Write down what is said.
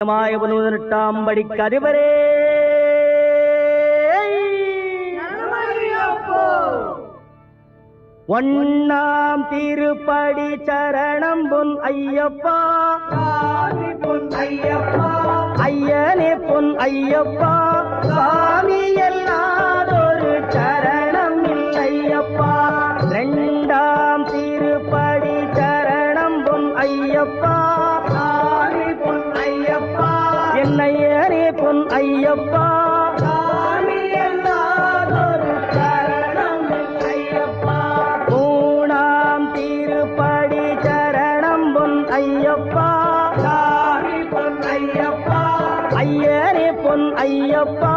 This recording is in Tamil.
18 கதிபரே ஒன்னாம் திருப்படி சரணம் பொன் ஐயப்பா, பொன் ஐயப்பா, ஐயனே பொன் ஐயப்பா, சாமி எல்லாதொரு சரணம் இல்லையப்பா. இரண்டாம் திருப்படி சரணம் பொன் ஐயப்பா, பொன் ஐயப்பா, என்னையனே பொன் ஐயப்பா, சாமி எல்லாதொரு சரணம் இல்லையப்பா. மூணாம் திருப்படி சரணம் பொன் ஐயப்பா, சாமி பொன் ஐயப்பா, ஐயனே பொன் ஐயப்பா,